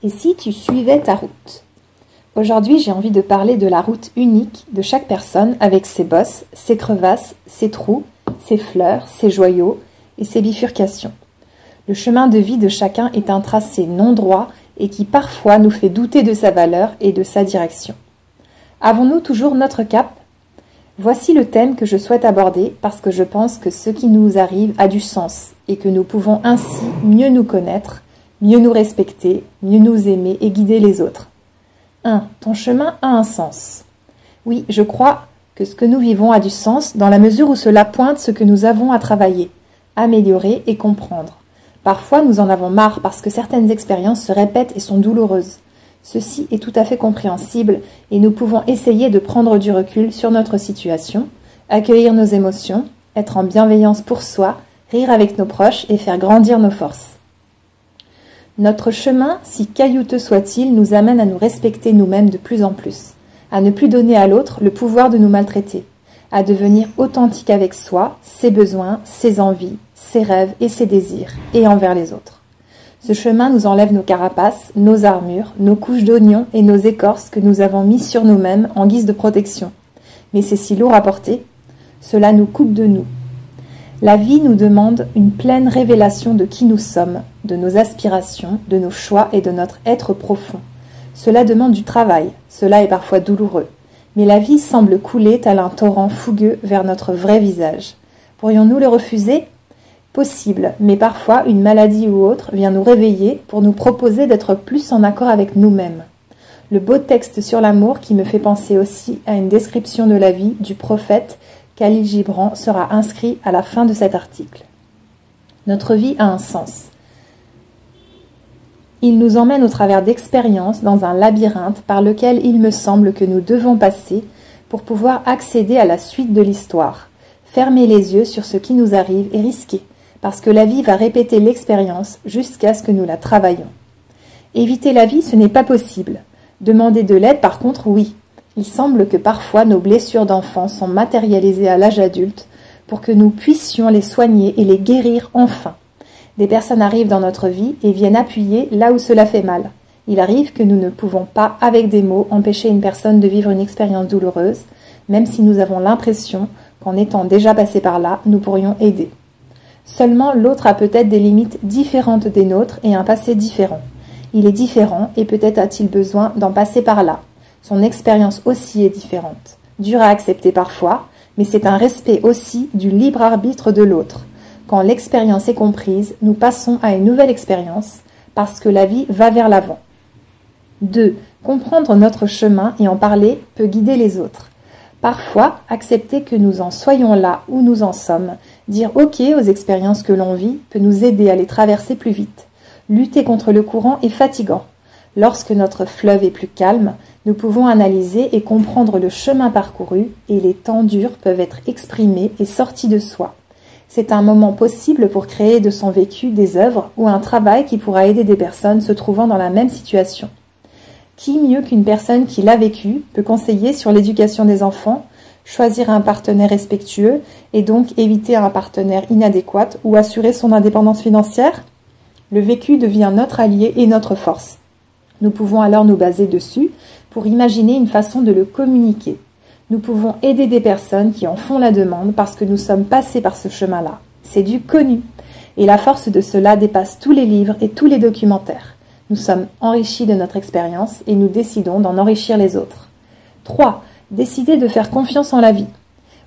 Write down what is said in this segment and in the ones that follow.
Et si tu suivais ta route? Aujourd'hui, j'ai envie de parler de la route unique de chaque personne avec ses bosses, ses crevasses, ses trous, ses fleurs, ses joyaux et ses bifurcations. Le chemin de vie de chacun est un tracé non droit et qui parfois nous fait douter de sa valeur et de sa direction. Avons-nous toujours notre cap? Voici le thème que je souhaite aborder parce que je pense que ce qui nous arrive a du sens et que nous pouvons ainsi mieux nous connaître, mieux nous respecter, mieux nous aimer et guider les autres. 1. Ton chemin a un sens. Oui, je crois que ce que nous vivons a du sens dans la mesure où cela pointe ce que nous avons à travailler, améliorer et comprendre. Parfois, nous en avons marre parce que certaines expériences se répètent et sont douloureuses. Ceci est tout à fait compréhensible et nous pouvons essayer de prendre du recul sur notre situation, accueillir nos émotions, être en bienveillance pour soi, rire avec nos proches et faire grandir nos forces. Notre chemin, si caillouteux soit-il, nous amène à nous respecter nous-mêmes de plus en plus, à ne plus donner à l'autre le pouvoir de nous maltraiter, à devenir authentique avec soi, ses besoins, ses envies, ses rêves et ses désirs, et envers les autres. Ce chemin nous enlève nos carapaces, nos armures, nos couches d'oignons et nos écorces que nous avons mis sur nous-mêmes en guise de protection. Mais c'est si lourd à porter, cela nous coupe de nous. La vie nous demande une pleine révélation de qui nous sommes, de nos aspirations, de nos choix et de notre être profond. Cela demande du travail, cela est parfois douloureux. Mais la vie semble couler tel un torrent fougueux vers notre vrai visage. Pourrions-nous le refuser? Possible, mais parfois une maladie ou autre vient nous réveiller pour nous proposer d'être plus en accord avec nous-mêmes. Le beau texte sur l'amour qui me fait penser aussi à une description de la vie du prophète Khalil Gibran sera inscrit à la fin de cet article. Notre vie a un sens. Il nous emmène au travers d'expériences dans un labyrinthe par lequel il me semble que nous devons passer pour pouvoir accéder à la suite de l'histoire. Fermer les yeux sur ce qui nous arrive et risquer, parce que la vie va répéter l'expérience jusqu'à ce que nous la travaillions. Éviter la vie, ce n'est pas possible. Demander de l'aide, par contre, oui. Il semble que parfois nos blessures d'enfants sont matérialisées à l'âge adulte pour que nous puissions les soigner et les guérir enfin. Des personnes arrivent dans notre vie et viennent appuyer là où cela fait mal. Il arrive que nous ne pouvons pas, avec des mots, empêcher une personne de vivre une expérience douloureuse, même si nous avons l'impression qu'en étant déjà passé par là, nous pourrions aider. Seulement, l'autre a peut-être des limites différentes des nôtres et un passé différent. Il est différent et peut-être a-t-il besoin d'en passer par là. Son expérience aussi est différente. Dure à accepter parfois, mais c'est un respect aussi du libre arbitre de l'autre. Quand l'expérience est comprise, nous passons à une nouvelle expérience parce que la vie va vers l'avant. 2. Comprendre notre chemin et en parler peut guider les autres. Parfois, accepter que nous en soyons là où nous en sommes, dire OK aux expériences que l'on vit peut nous aider à les traverser plus vite. Lutter contre le courant est fatigant. Lorsque notre fleuve est plus calme, nous pouvons analyser et comprendre le chemin parcouru et les temps durs peuvent être exprimés et sortis de soi. C'est un moment possible pour créer de son vécu des œuvres ou un travail qui pourra aider des personnes se trouvant dans la même situation. Qui mieux qu'une personne qui l'a vécu peut conseiller sur l'éducation des enfants, choisir un partenaire respectueux et donc éviter un partenaire inadéquat ou assurer son indépendance financière? Le vécu devient notre allié et notre force. Nous pouvons alors nous baser dessus pour imaginer une façon de le communiquer. Nous pouvons aider des personnes qui en font la demande parce que nous sommes passés par ce chemin-là. C'est du connu. Et la force de cela dépasse tous les livres et tous les documentaires. Nous sommes enrichis de notre expérience et nous décidons d'en enrichir les autres. 3. Décider de faire confiance en la vie.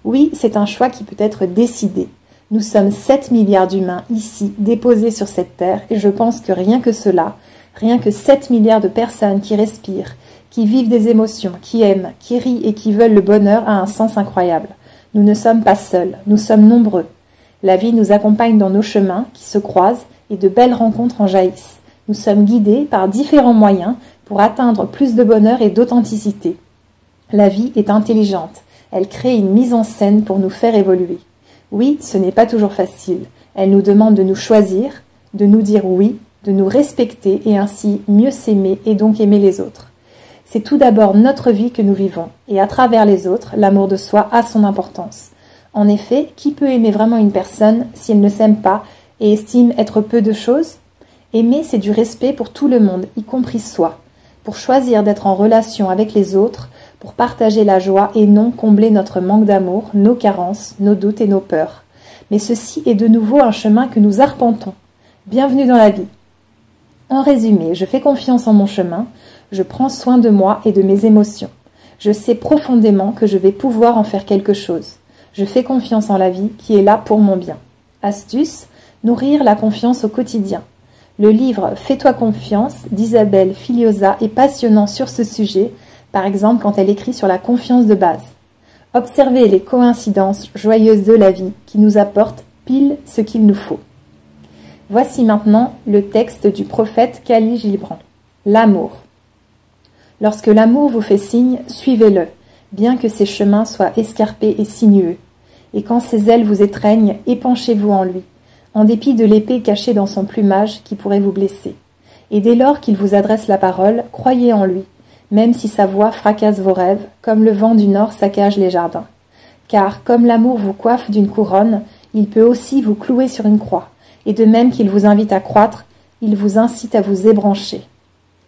Oui, c'est un choix qui peut être décidé. Nous sommes 7 milliards d'humains ici, déposés sur cette terre, et je pense que rien que cela, rien que 7 milliards de personnes qui respirent, qui vivent des émotions, qui aiment, qui rient et qui veulent le bonheur a un sens incroyable. Nous ne sommes pas seuls, nous sommes nombreux. La vie nous accompagne dans nos chemins qui se croisent et de belles rencontres en jaillissent. Nous sommes guidés par différents moyens pour atteindre plus de bonheur et d'authenticité. La vie est intelligente, elle crée une mise en scène pour nous faire évoluer. Oui, ce n'est pas toujours facile. Elle nous demande de nous choisir, de nous dire oui, de nous respecter et ainsi mieux s'aimer et donc aimer les autres. C'est tout d'abord notre vie que nous vivons, et à travers les autres, l'amour de soi a son importance. En effet, qui peut aimer vraiment une personne si elle ne s'aime pas et estime être peu de choses? Aimer, c'est du respect pour tout le monde, y compris soi, pour choisir d'être en relation avec les autres, pour partager la joie et non combler notre manque d'amour, nos carences, nos doutes et nos peurs. Mais ceci est de nouveau un chemin que nous arpentons. Bienvenue dans la vie. En résumé, je fais confiance en mon chemin, je prends soin de moi et de mes émotions. Je sais profondément que je vais pouvoir en faire quelque chose. Je fais confiance en la vie qui est là pour mon bien. Astuce, nourrir la confiance au quotidien. Le livre « Fais-toi confiance » d'Isabelle Filiosa est passionnant sur ce sujet, par exemple quand elle écrit sur la confiance de base. Observez les coïncidences joyeuses de la vie qui nous apportent pile ce qu'il nous faut. Voici maintenant le texte du prophète Khalil Gibran. L'amour. Lorsque l'amour vous fait signe, suivez-le, bien que ses chemins soient escarpés et sinueux. Et quand ses ailes vous étreignent, épanchez-vous en lui, en dépit de l'épée cachée dans son plumage qui pourrait vous blesser. Et dès lors qu'il vous adresse la parole, croyez en lui, même si sa voix fracasse vos rêves, comme le vent du nord saccage les jardins. Car, comme l'amour vous coiffe d'une couronne, il peut aussi vous clouer sur une croix. Et de même qu'il vous invite à croître, il vous incite à vous ébrancher.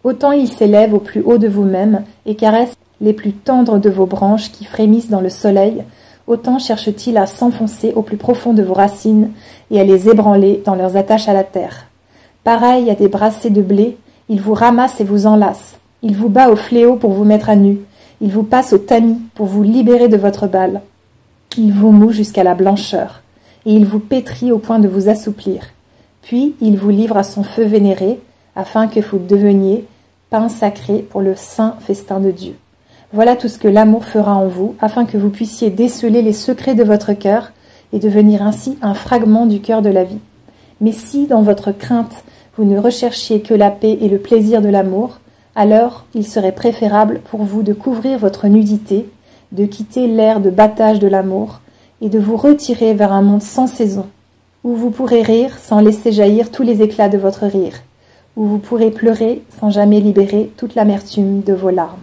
Autant il s'élève au plus haut de vous-même et caresse les plus tendres de vos branches qui frémissent dans le soleil, autant cherche-t-il à s'enfoncer au plus profond de vos racines et à les ébranler dans leurs attaches à la terre. Pareil à des brassées de blé, il vous ramasse et vous enlace. Il vous bat au fléau pour vous mettre à nu. Il vous passe au tamis pour vous libérer de votre balle. Il vous moue jusqu'à la blancheur. Et il vous pétrit au point de vous assouplir. Puis il vous livre à son feu vénéré, afin que vous deveniez pain sacré pour le saint festin de Dieu. Voilà tout ce que l'amour fera en vous, afin que vous puissiez déceler les secrets de votre cœur et devenir ainsi un fragment du cœur de la vie. Mais si, dans votre crainte, vous ne recherchiez que la paix et le plaisir de l'amour, alors il serait préférable pour vous de couvrir votre nudité, de quitter l'ère de battage de l'amour, et de vous retirer vers un monde sans saison, où vous pourrez rire sans laisser jaillir tous les éclats de votre rire, où vous pourrez pleurer sans jamais libérer toute l'amertume de vos larmes.